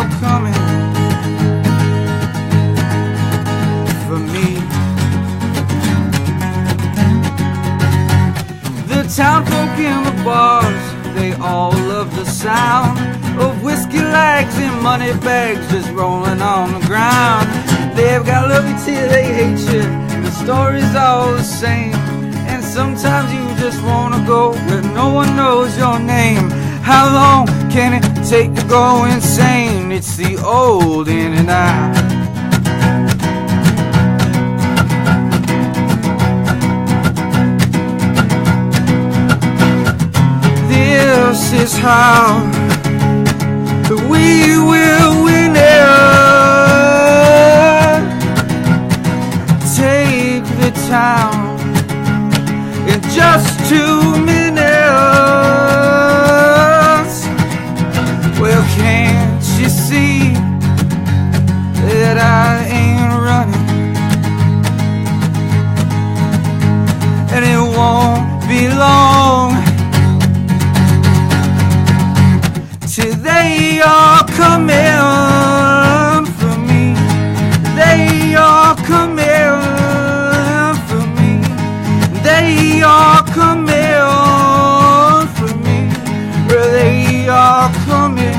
all coming for me. The town folk in the bars, they all love the sound of whiskey legs and money bags just rolling on the ground. They've got love you till they hate you, the story's all the same. And sometimes you just wanna go where no one knows your name. How long can it take to go insane? It's the old in and out. This is how we will win it. Take the town in just 2 minutes. Well, can't you see that I ain't running? And it won't be long till they are coming for me. They are coming for me. They are coming for me. Well, they are coming.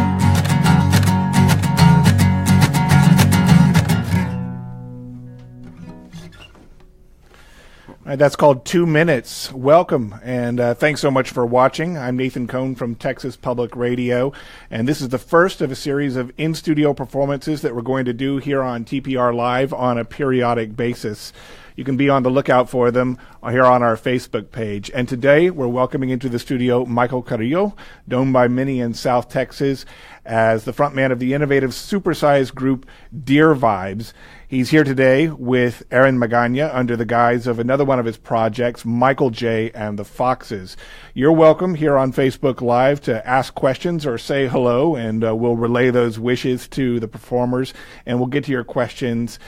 All right, that's called 2 Minutes. Welcome, and thanks so much for watching. I'm Nathan Cohn from Texas Public Radio, and this is the first of a series of in-studio performances that we're going to do here on TPR Live on a periodic basis. You can be on the lookout for them here on our Facebook page. And today we're welcoming into the studio Michael Carrillo, known by many in South Texas as the frontman of the innovative supersized group Deer Vibes. He's here today with Aaron Magana under the guise of another one of his projects, Michael J. and the Foxes. You're welcome here on Facebook Live to ask questions or say hello, and we'll relay those wishes to the performers, and we'll get to your questions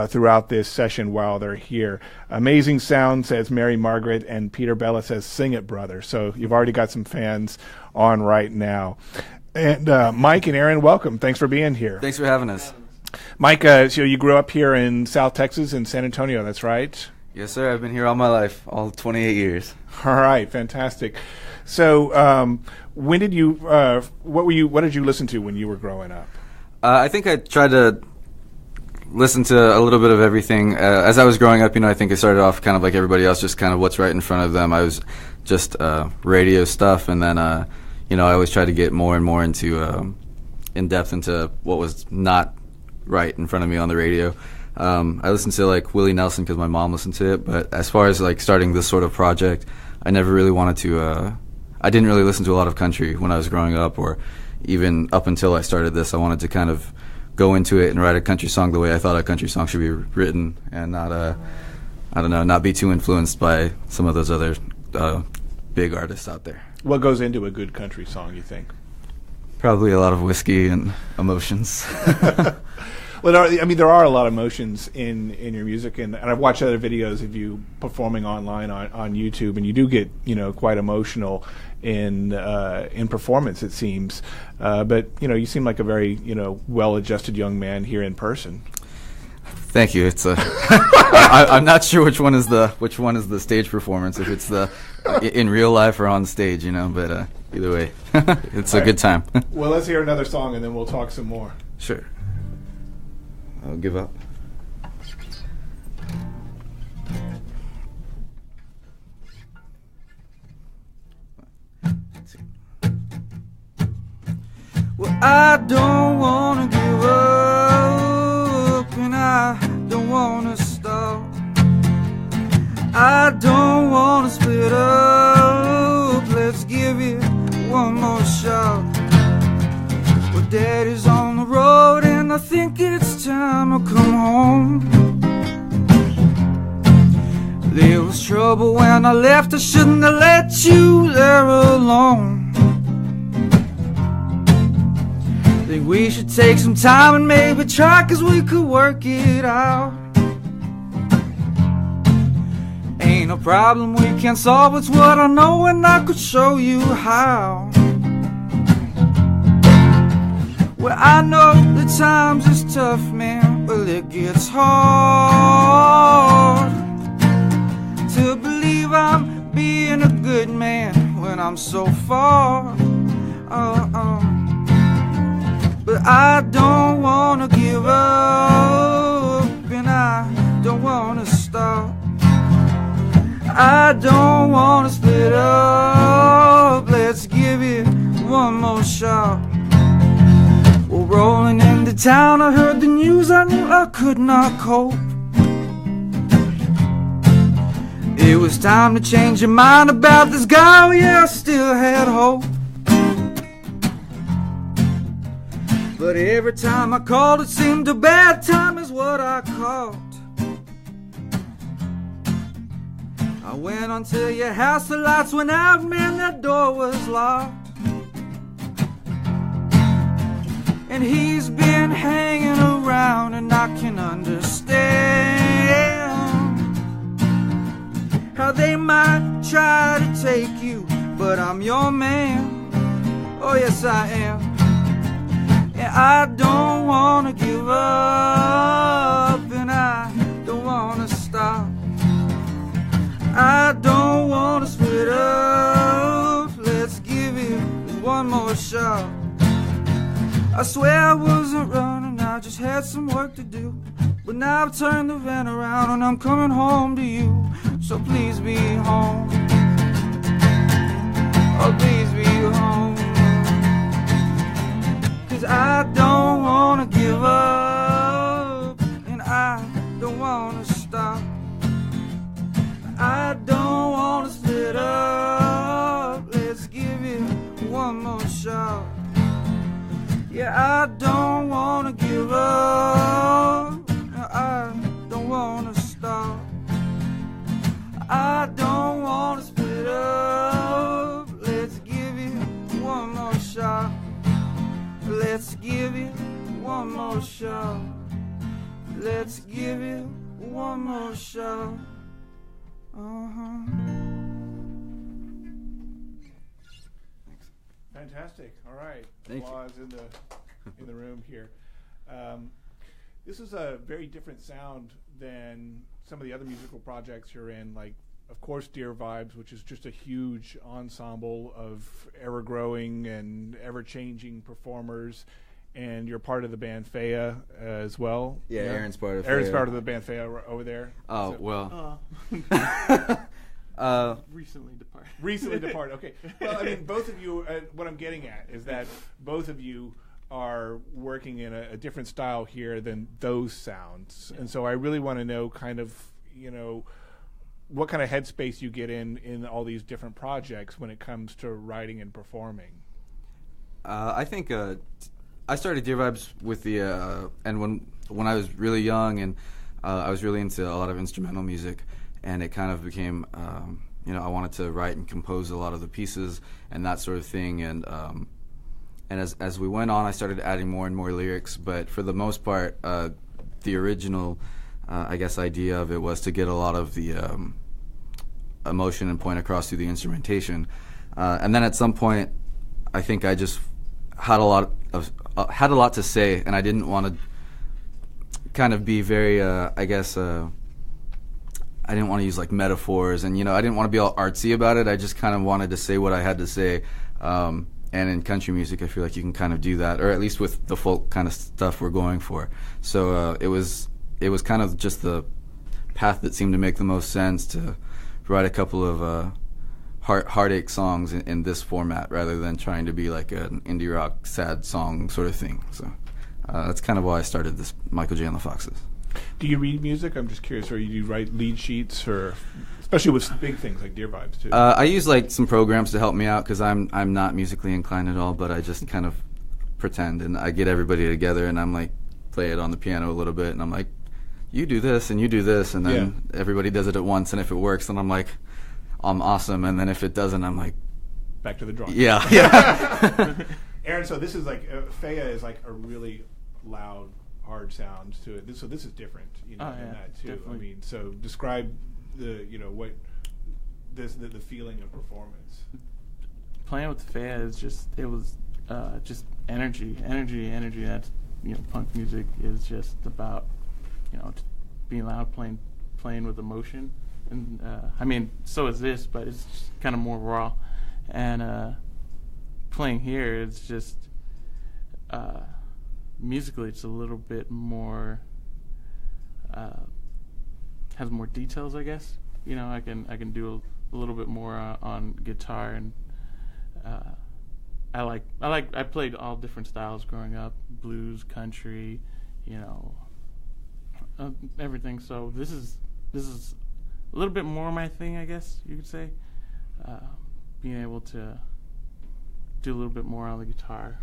throughout this session while they're here. Amazing sound, says Mary Margaret, and Peter Bella says, sing it, brother. So you've already got some fans on right now. And Mike and Aaron, welcome. Thanks for being here. Thanks for having us. Mike, so you grew up here in South Texas in San Antonio, that's right? Yes, sir. I've been here all my life, all 28 years. All right, fantastic. So, when did you? What did you listen to when you were growing up? I think I tried to listen to a little bit of everything as I was growing up. I think I started off kind of like everybody else, just kind of what's right in front of them. I was just radio stuff, and then I always tried to get more and more into in depth into what was not right in front of me on the radio. I listened to like Willie Nelson because my mom listened to it, but as far as like starting this sort of project, I never really wanted to I didn't really listen to a lot of country when I was growing up, or even up until I started this. I wanted to kind of go into it and write a country song the way I thought a country song should be written, and not be too influenced by some of those other big artists out there. What goes into a good country song, you think? Probably a lot of whiskey and emotions. Well, there are a lot of emotions in your music, and I've watched other videos of you performing online on YouTube, and you do get quite emotional in performance, it seems. But you seem like a very well-adjusted young man here in person. Thank you. It's I'm not sure which one is the stage performance, if it's the in real life or on stage, but either way, it's a good time. Well, let's hear another song and then we'll talk some more. Sure. I'll give up. Well, I don't wanna give up, and I don't wanna stop. I don't wanna split up. Let's give it one more shot. Well, Daddy's on the road, and I think it's time to come home. There was trouble when I left. I shouldn't have let you there alone. Think we should take some time and maybe try, 'cause we could work it out. Ain't no problem we can't solve, it's what I know, and I could show you how. Well, I know the times is tough, man. Well, it gets hard to believe I'm being a good man when I'm so far. But I don't wanna give up, and I don't wanna stop. I don't wanna split up. Let's give it one more shot. Well, rolling into town, I heard the news. I knew I could not cope. It was time to change your mind about this guy. Oh, yeah, I still had hope. But every time I called, it seemed a bad time is what I called. I went onto your house, the lights went out, man, that door was locked. And he's been hanging around, and I can understand how they might try to take you, but I'm your man. Oh yes I am. And I don't wanna give up, and I don't wanna stop. I don't wanna split up. Let's give it one more shot. I swear I wasn't running, I just had some work to do. But now I've turned the van around and I'm coming home to you. So please be home. Oh, please be home. 'Cause I don't wanna give up, and I don't wanna stop. I don't wanna split up. Let's give it one more shot. Yeah, I don't wanna give up. I don't wanna stop. I don't wanna split up. Let's give it one more shot. Let's give it one more shot. Let's give it one more shot. Fantastic. All right. Thank Applause in the room here. This is a very different sound than some of the other musical projects you're in, like, of course, Dear Vibes, which is just a huge ensemble of ever-growing and ever-changing performers, and you're part of the band Faya as well. Yeah, Aaron's part of Aaron's Faya. part of the band Faya over there. Oh, So- well. Recently departed. Recently departed. Okay. Well, I mean, both of you. What I'm getting at is that both of you are working in a different style here than those sounds, and so I really want to know, kind of, what kind of headspace you get in all these different projects when it comes to writing and performing. I think I started Dear Vibes with the and when I was really young, and I was really into a lot of instrumental music, and it kind of became I wanted to write and compose a lot of the pieces and that sort of thing, and as we went on, I started adding more and more lyrics. But for the most part, the original idea of it was to get a lot of the emotion and point across through the instrumentation, and then at some point, I think I just had a lot to say, and I didn't want to kind of be very I didn't want to use like metaphors, and I didn't want to be all artsy about it. I just kind of wanted to say what I had to say. And in country music, I feel like you can kind of do that, or at least with the folk kind of stuff we're going for. So it was kind of just the path that seemed to make the most sense to write a couple of heartache songs in this format, rather than trying to be like an indie rock sad song sort of thing. So that's kind of why I started this Michael J. and the Foxes. Do you read music? I'm just curious. Or you write lead sheets, or especially with big things like Dear Vibes too? I use like some programs to help me out, because I'm not musically inclined at all, but I just kind of pretend, and I get everybody together, and I'm like, play it on the piano a little bit, and I'm like, you do this and you do this, and then everybody does it at once, and if it works, then I'm like, I'm awesome, and then if it doesn't, I'm like, back to the drawing. Yeah. Aaron, so this is like Faya is like a really loud, hard sound to it. So this is different, in that too. Definitely. I mean, so describe the the feeling of performance. Playing with Faya is just energy. punk music is just about, being loud, playing with emotion. And, so is this, but it's just kind of more raw. And playing here, it's just, musically, it's a little bit more, has more details, I guess. I can do a little bit more on guitar, and I played all different styles growing up, blues, country, everything. So this is a little bit more my thing, I guess you could say. Being able to do a little bit more on the guitar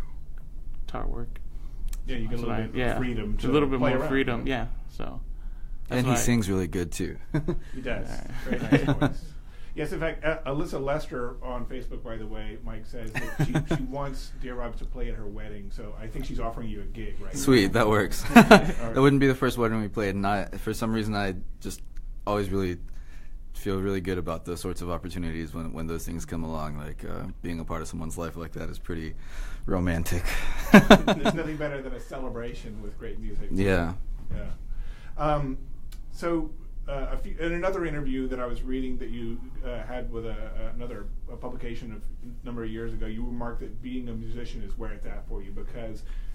work. Yeah, you get a little bit of freedom to a little bit play more around, freedom. Yeah, so. And he sings really good too. He does. Very nice voice. Yes, in fact, Alyssa Lester on Facebook, by the way, Mike says that she wants Dear Rob to play at her wedding, so I think she's offering you a gig right Sweet, now. that works. That wouldn't be the first wedding we played, and for some reason I just always really feel really good about those sorts of opportunities when those things come along. Like being a part of someone's life like that is pretty romantic. There's nothing better than a celebration with great music. Yeah. Yeah. So in another interview that I was reading that you had with another publication a number of years ago, you remarked that being a musician is where it's at for you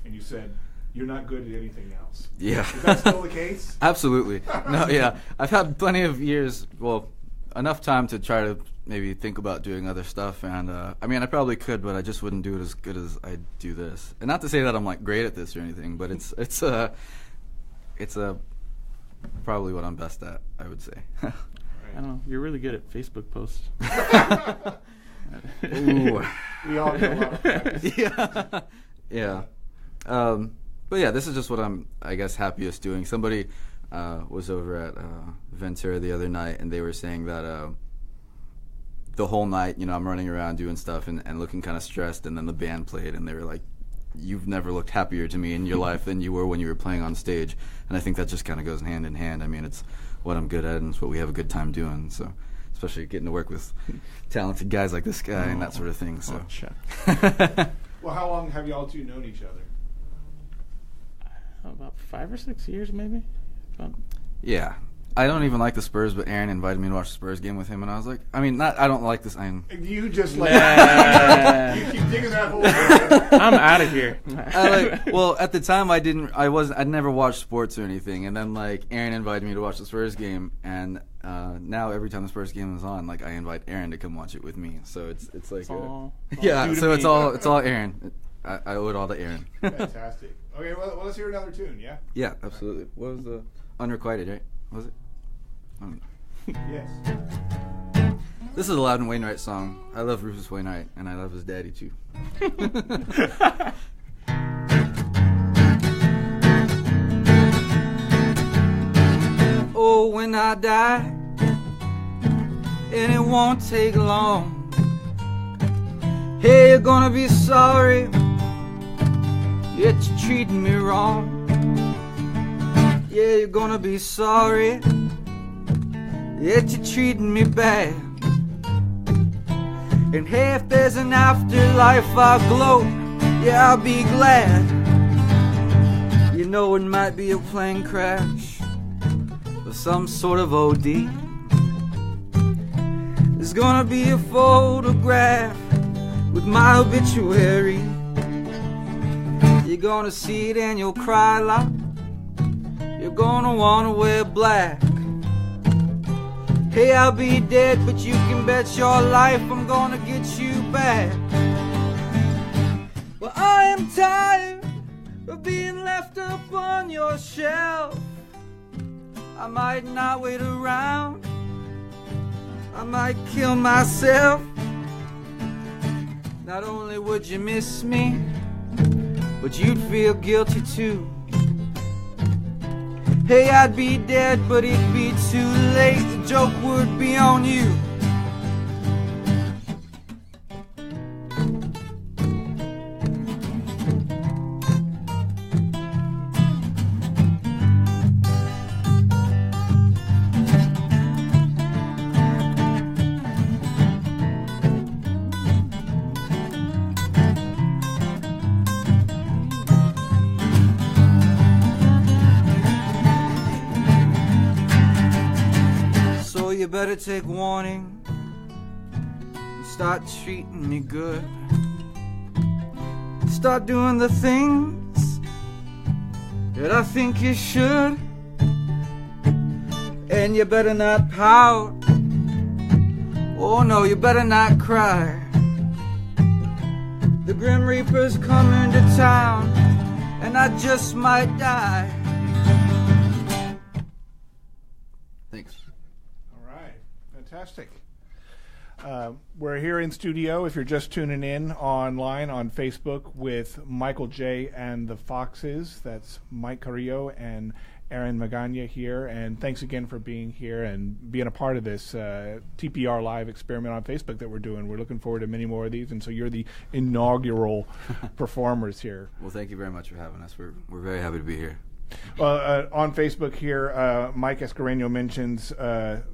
and you said you're not good at anything else. Yeah. Is that still the case? Absolutely. No, yeah. I've had plenty of years, enough time to try to maybe think about doing other stuff, and I probably could, but I just wouldn't do it as good as I do this. And not to say that I'm like great at this or anything, but it's probably what I'm best at, I would say. I don't know. You're really good at Facebook posts. Ooh. We all do a lot of practice. Yeah. But yeah, this is just what I'm, I guess, happiest doing. Somebody was over at Ventura the other night, and they were saying that the whole night, I'm running around doing stuff and looking kind of stressed, and then the band played, and they were like, you've never looked happier to me in your life than you were when you were playing on stage. And I think that just kind of goes hand in hand. It's what I'm good at, and it's what we have a good time doing. So, especially getting to work with talented guys like this guy and that sort of thing. So, Well, how long have you all two known each other? About 5 or 6 years, maybe. Yeah. I don't even like the Spurs, but Aaron invited me to watch the Spurs game with him, and I was like, I don't like this. You just like you keep digging that hole. I'm out of here. At the time I'd never watched sports or anything, and then like Aaron invited me to watch the Spurs game, and now every time the Spurs game is on, like I invite Aaron to come watch it with me. So it's like it's all Aaron. I owe it all to Aaron. Fantastic. Okay, well let's hear another tune, yeah? Yeah, absolutely. What was the Unrequited, right? Was it? Yes. This is a Loudon Wainwright song. I love Rufus Wainwright, and I love his daddy too. Oh, when I die, and it won't take long, hey, you're gonna be sorry that you're treating me wrong. Yeah, you're gonna be sorry that you're treating me bad. And hey, if there's an afterlife I'll gloat, yeah, I'll be glad. It might be a plane crash or some sort of OD. There's gonna be a photograph with my obituary. You're gonna see it and you'll cry loud. You're gonna wanna wear black. Hey, I'll be dead, but you can bet your life I'm gonna get you back. Well, I am tired of being left up on your shelf. I might not wait around. I might kill myself. Not only would you miss me, but you'd feel guilty too. Hey, I'd be dead, but it'd be too late. The joke would be on you. better take warning and start treating me good. Start doing the things that I think you should. And you better not pout. Oh no, you better not cry. The Grim Reaper's coming to town, and I just might die. Thanks. All right, fantastic. We're here in studio, if you're just tuning in online on Facebook, with Michael J. and the Foxes. That's Mike Carrillo and Aaron Magana here, and thanks again for being here and being a part of this TPR live experiment on Facebook that we're doing. We're looking forward to many more of these, and so you're the inaugural performers here. Well, thank you very much for having us. We're very happy to be here. Well, on Facebook here, Mike Escareno mentions,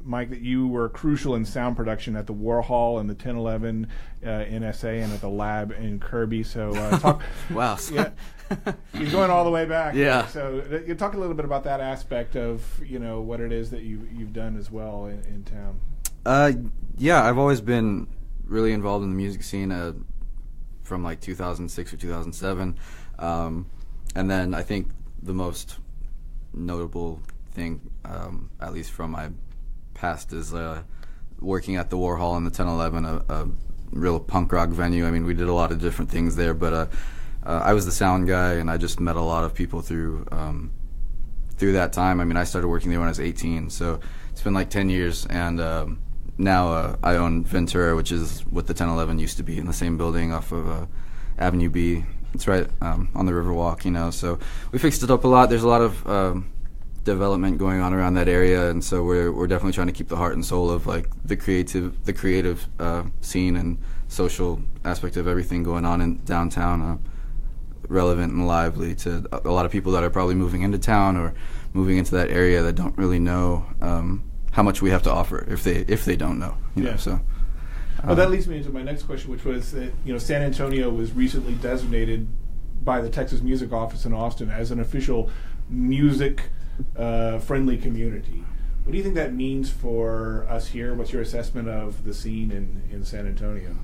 Mike, that you were crucial in sound production at the Warhol and the 1011 in SA and at the Lab in Kirby. So talk. Wow. Yeah, he's going all the way back. Yeah. So you talk a little bit about that aspect of what it is that you've done as well in town. Yeah, I've always been really involved in the music scene from like 2006 or 2007, and then I think the most notable thing, at least from my past, is working at the Warhol and the 1011, a real punk rock venue. I mean, we did a lot of different things there, but I was the sound guy, and I just met a lot of people through that time. I mean, I started working there when I was 18, so it's been like 10 years, and now I own Ventura, which is what the 1011 used to be, in the same building off of Avenue B. It's right on the Riverwalk, so we fixed it up a lot. There's a lot of development going on around that area, and so we're definitely trying to keep the heart and soul of like the creative scene and social aspect of everything going on in downtown relevant and lively to a lot of people that are probably moving into town or moving into that area that don't really know how much we have to offer if they don't know. You know, so. Well, that leads me into my next question, which was that San Antonio was recently designated by the Texas Music Office in Austin as an official music friendly community. What do you think that means for us here? What's your assessment of the scene in San Antonio?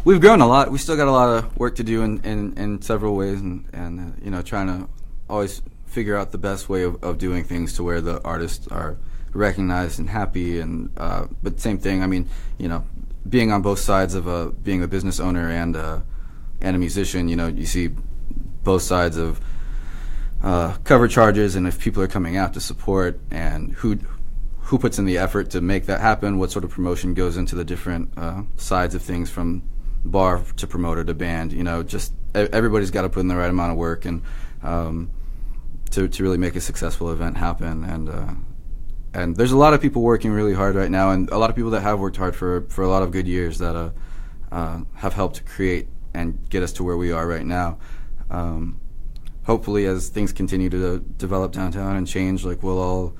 We've grown a lot. We still got a lot of work to do in several ways, and trying to always figure out the best way of doing things to where the artists are recognized and happy, and but same thing. I mean, being on both sides of being a business owner and a musician, you see both sides of cover charges, and if people are coming out to support, and who puts in the effort to make that happen, what sort of promotion goes into the different sides of things, from bar to promoter to band. Just everybody's got to put in the right amount of work, and to really make a successful event happen. And there's a lot of people working really hard right now, and a lot of people that have worked hard for a lot of good years that have helped create and get us to where we are right now. Hopefully, as things continue to develop downtown and change, like, we'll all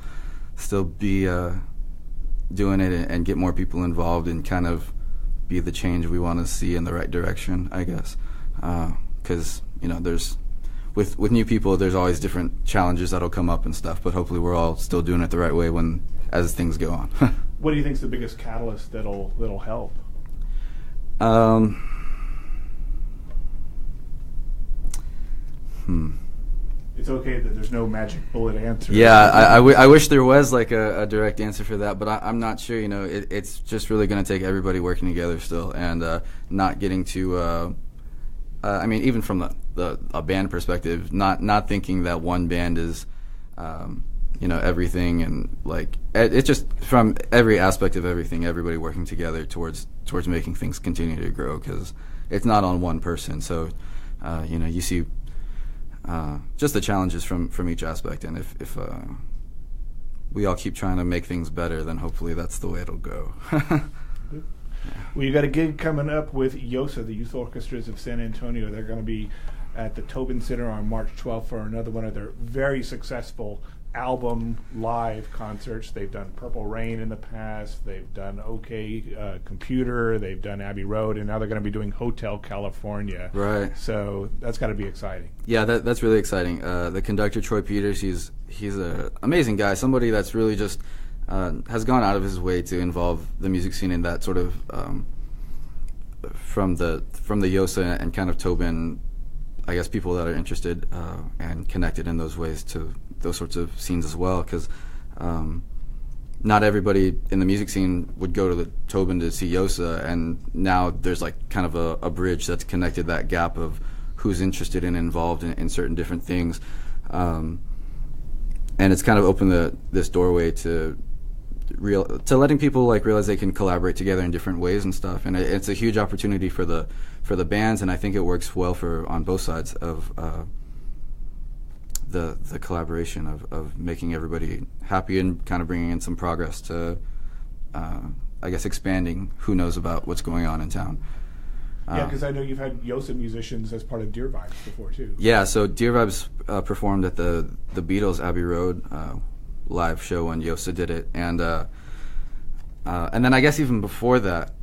still be doing it and get more people involved and kind of be the change we want to see in the right direction, I guess. Because, there's... With new people, there's always different challenges that'll come up and stuff, but hopefully we're all still doing it the right way as things go on. What do you think is the biggest catalyst that'll help? It's okay that there's no magic bullet answer. Yeah, I wish there was like a direct answer for that, but I'm not sure. It's just really going to take everybody working together still, and not getting to. I mean, even from a band perspective, not thinking that one band is, everything, and like it's just from every aspect of everything, everybody working together towards making things continue to grow, because it's not on one person. So, you see just the challenges from each aspect, and if we all keep trying to make things better, then hopefully that's the way it'll go. Well, you got a gig coming up with YOSA, the Youth Orchestras of San Antonio. They're going to be at the Tobin Center on March 12th for another one of their very successful album live concerts. They've done Purple Rain in the past. They've done OK Computer. They've done Abbey Road, and now they're going to be doing Hotel California. Right. So that's got to be exciting. Yeah, that's really exciting. The conductor, Troy Peters, he's an amazing guy. Somebody that's really just has gone out of his way to involve the music scene in that sort of from the Yosa and kind of Tobin, I guess, people that are interested and connected in those ways to those sorts of scenes as well, because not everybody in the music scene would go to the Tobin to see Yosa, and now there's like kind of a bridge that's connected that gap of who's interested and involved in certain different things, and it's kind of opened this doorway to letting people like realize they can collaborate together in different ways and stuff, and it's a huge opportunity for the bands, and I think it works well on both sides of the collaboration of making everybody happy and kind of bringing in some progress to I guess expanding who knows about what's going on in town. Yeah, because I know you've had Yosa musicians as part of Dear Vibes before too. Yeah, so Dear Vibes performed at the Beatles Abbey Road live show when Yosa did it, and then I guess even before that,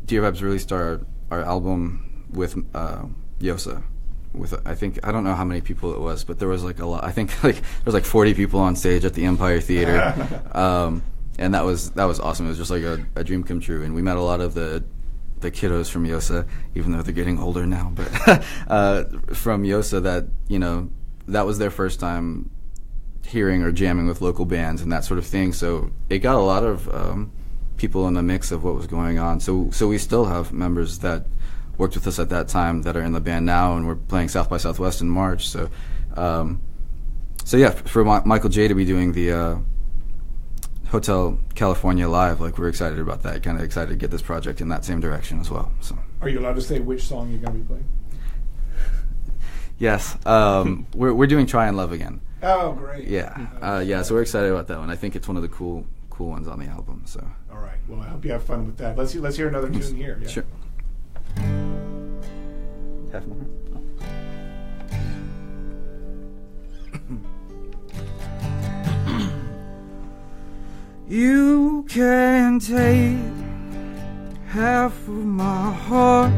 Dear Vibes released our album with Yosa. With I don't know how many people it was, but there was like a lot. I think like there was like 40 people on stage at the Empire Theater, and that was awesome. It was just like a dream come true, and we met a lot of the kiddos from Yosa, even though they're getting older now, but from Yosa that, you know, that was their first time hearing or jamming with local bands and that sort of thing. So it got a lot of people in the mix of what was going on. So we still have members that worked with us at that time that are in the band now, and we're playing South by Southwest in March. So yeah, for Michael J to be doing the Hotel California live, like, we're excited about that. Kind of excited to get this project in that same direction as well. So, are you allowed to say which song you're going to be playing? Yes, we're doing Try and Love Again. Oh, great! Yeah, yeah. So we're excited about that one. I think it's one of the cool ones on the album. So, all right. Well, I hope you have fun with that. Let's hear another tune here. Yeah. Sure. Half more. You can take half of my heart,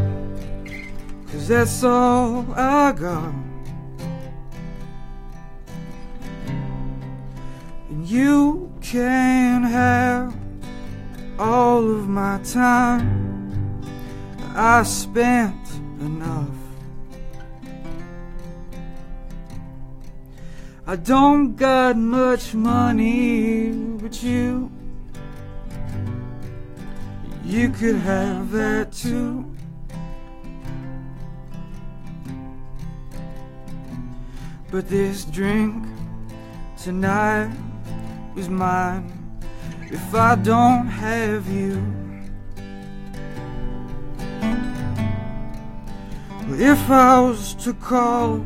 'cause that's all I got. And you can have all of my time. I spent enough. I don't got much money, but you could have that too. But this drink tonight is mine if I don't have you. But if I was to call,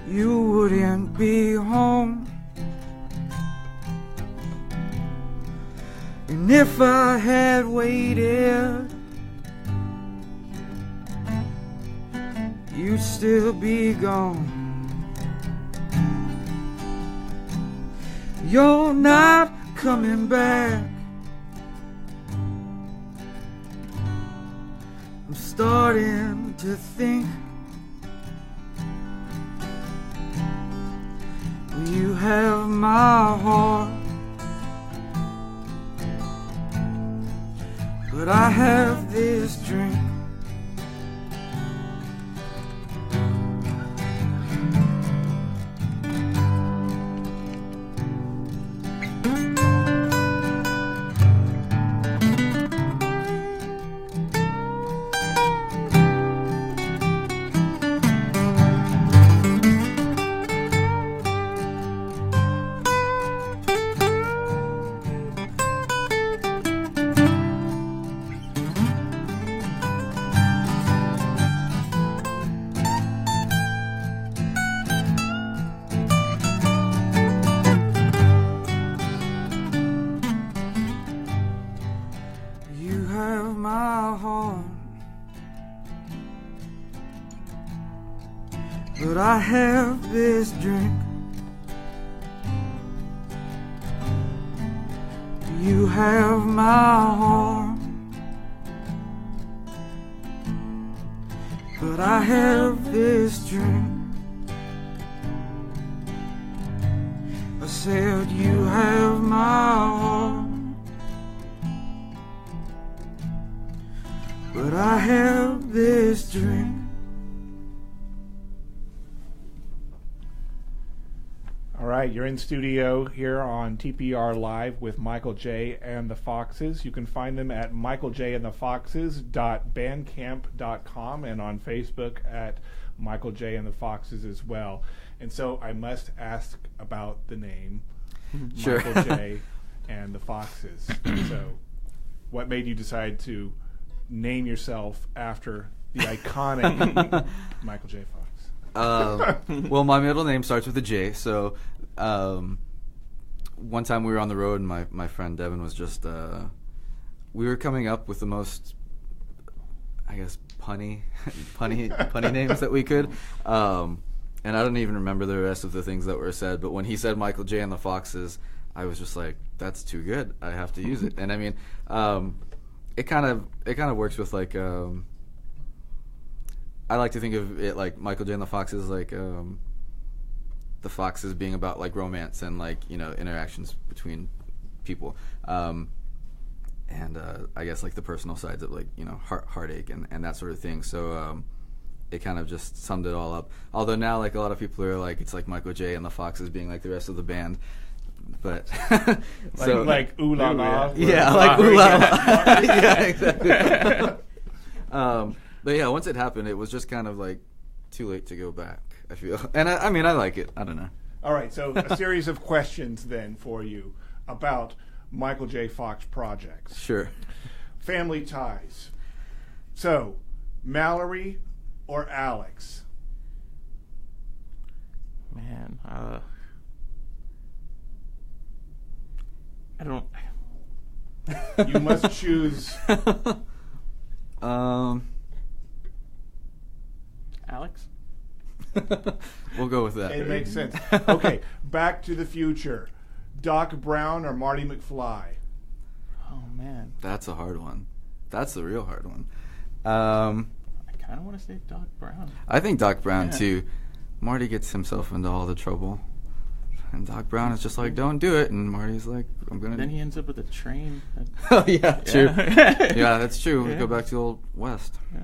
you wouldn't be home. And if I had waited, you'd still be gone. You're not coming back. I'm starting to think you have my heart, but I have this drink. But I have this drink. You have my heart, but I have this drink. said you have my heart, but I have this drink. All right, you're in studio here on TPR Live with Michael J. and the Foxes. You can find them at michaeljandthefoxes.bandcamp.com and on Facebook at Michael J. and the Foxes as well. And so I must ask about the name Sure. Michael J. and the Foxes. So what made you decide to name yourself after the iconic Michael J. Fox? Well, my middle name starts with a J, so one time we were on the road and my friend Devin was just we were coming up with the most, I guess, punny names that we could, and I don't even remember the rest of the things that were said, but when he said Michael J. and the Foxes, I was just like, that's too good, I have to use it. And I mean, it kind of works with like I like to think of it like Michael J. and the Foxes, like the Foxes being about like romance and like, you know, interactions between people, and I guess like the personal sides of like, you know, heartache and that sort of thing. So it kind of just summed it all up. Although now like a lot of people are like, it's like Michael J. and the Foxes being like the rest of the band, but so like ooh la la. Yeah, like ooh la la. Yeah, exactly. But yeah, once it happened, it was just kind of like too late to go back, I feel. And I mean, I like it. I don't know. All right, so a series of questions then for you about Michael J. Fox projects. Sure. Family ties. So, Mallory or Alex? Man, I don't. You must choose. Alex? We'll go with that. It makes sense. Okay, Back to the Future. Doc Brown or Marty McFly? Oh, man. That's a hard one. That's the real hard one. I kind of want to say Doc Brown. I think Doc Brown, Yeah. too. Marty gets himself into all the trouble. And Doc Brown is just like, don't do it. And Marty's like, I'm going to. Then he ends up with a train. Oh, yeah, true. Yeah. Yeah, that's true. We Yeah. go back to Old West. Yeah.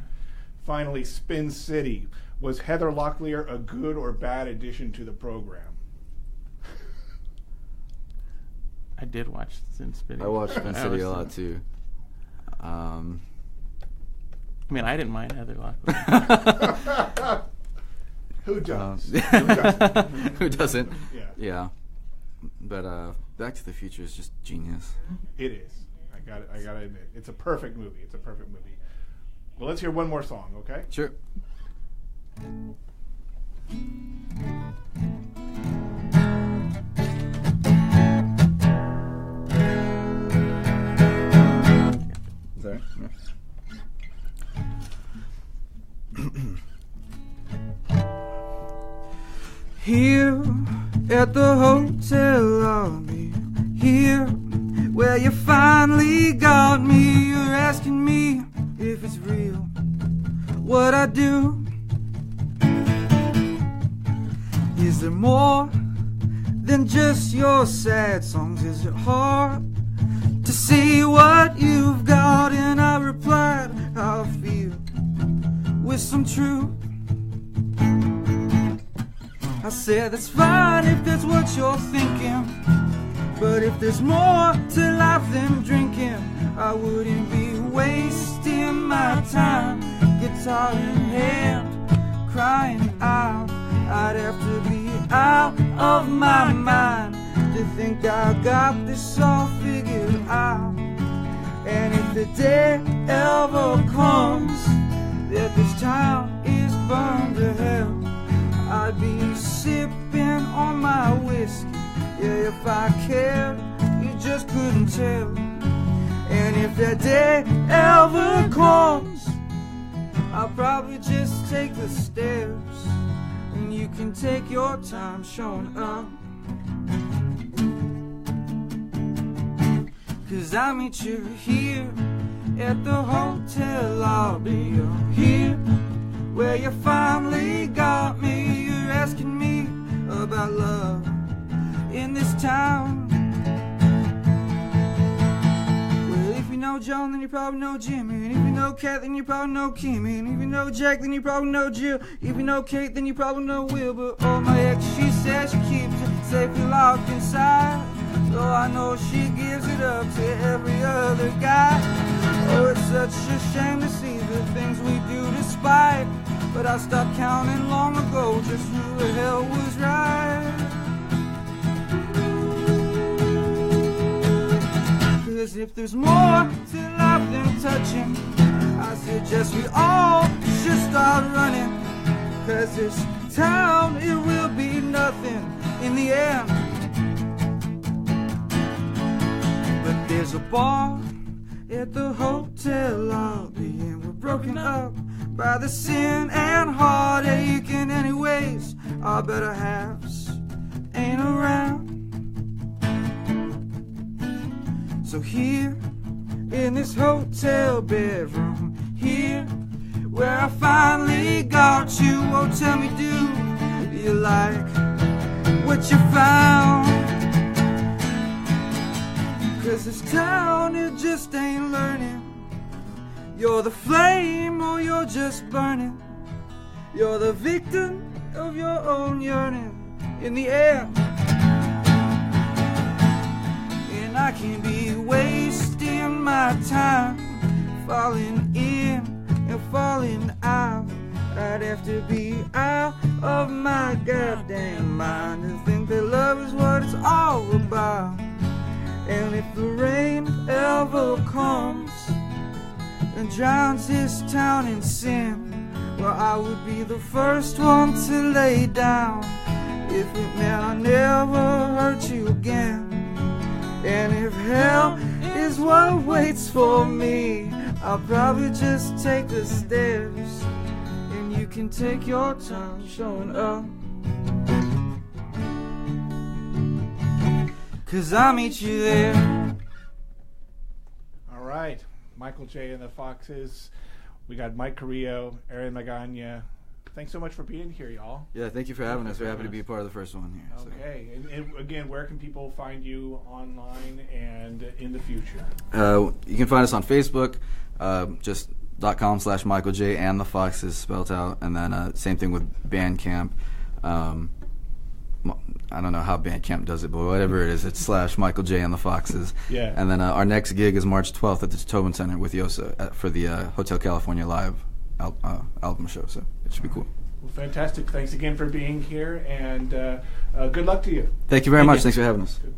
Finally, Spin City. Was Heather Locklear a good or bad addition to the program? I did watch Sin City. I watched Spin City a was- lot, too. I mean, I didn't mind Heather Locklear. Who does? Who Who doesn't? doesn't? Yeah. Yeah. But Back to the Future is just genius. It is. I got to admit. It's a perfect movie. It's a perfect movie. Well, let's hear one more song, okay? Sure. Sorry. Here at the hotel lobby, here where you finally got me. You're asking me if it's real what I do. Is there more than just your sad songs? Is it hard to see what you've got? And I replied, how I feel with some truth. I said, that's fine if that's what you're thinking, but if there's more to life than drinking, I wouldn't be wasting my time, guitar in hand, crying out. I'd have to be out of my mind to think I got this all figured out. And if the day ever comes that this town is burned to hell, I'd be sipping on my whiskey. Yeah, if I cared, you just couldn't tell. And if that day ever comes, I'll probably just take the stairs, and you can take your time showing up. 'Cause I meet you here at the hotel lobby, or here where you finally got me. You're asking me about love. in this town. Well, if you know John, then you probably know Jimmy. And if you know Kat, then you probably know Kimmy. And if you know Jack, then you probably know Jill. If you know Kate, then you probably know Will. But oh, my ex, she says she keeps it safely locked inside. So I know she gives it up to every other guy. Oh, it's such a shame to see the things we do despite. But I stopped counting long ago just who the hell was right. 'Cause if there's more to life than touching, I suggest we all should start running. 'Cause this town, it will be nothing in the end. But there's a bar at the hotel lobby, and we're broken up by the sin and heartache. And anyways, our better halves ain't around. So here in this hotel bedroom, here where I finally got you, oh tell me, do you like what you found? 'Cause this town, it just ain't learning. You're the flame or you're just burning. You're the victim of your own yearning in the air. And I can't be wasting my time falling in and falling out. I'd have to be out of my goddamn mind to think that love is what it's all about. And if the rain ever comes and drowns this town in sin, well, I would be the first one to lay down if it meant I never hurt you again. And if hell is what waits for me, I'll probably just take the stairs, and you can take your time showing up. 'Cause I'll meet you there. All right. Michael J. and the Foxes. We got Mike Carrillo, Aaron Magana. Thanks so much for being here, y'all. Yeah, thank you for having us. We're happy to be a part of the first one here. Okay. And again, where can people find you online and in the future? You can find us on Facebook, just .com/Michael J and the Foxes spelled out, and then same thing with Bandcamp. I don't know how Bandcamp does it, but whatever it is, it's /Michael J and the Foxes. Yeah. And then our next gig is March 12th at the Tobin Center with Yosa for the Hotel California Live album show, so it should be cool. Well, fantastic. Thanks again for being here, and good luck to you. Thank you very much. Thanks for having us. Good.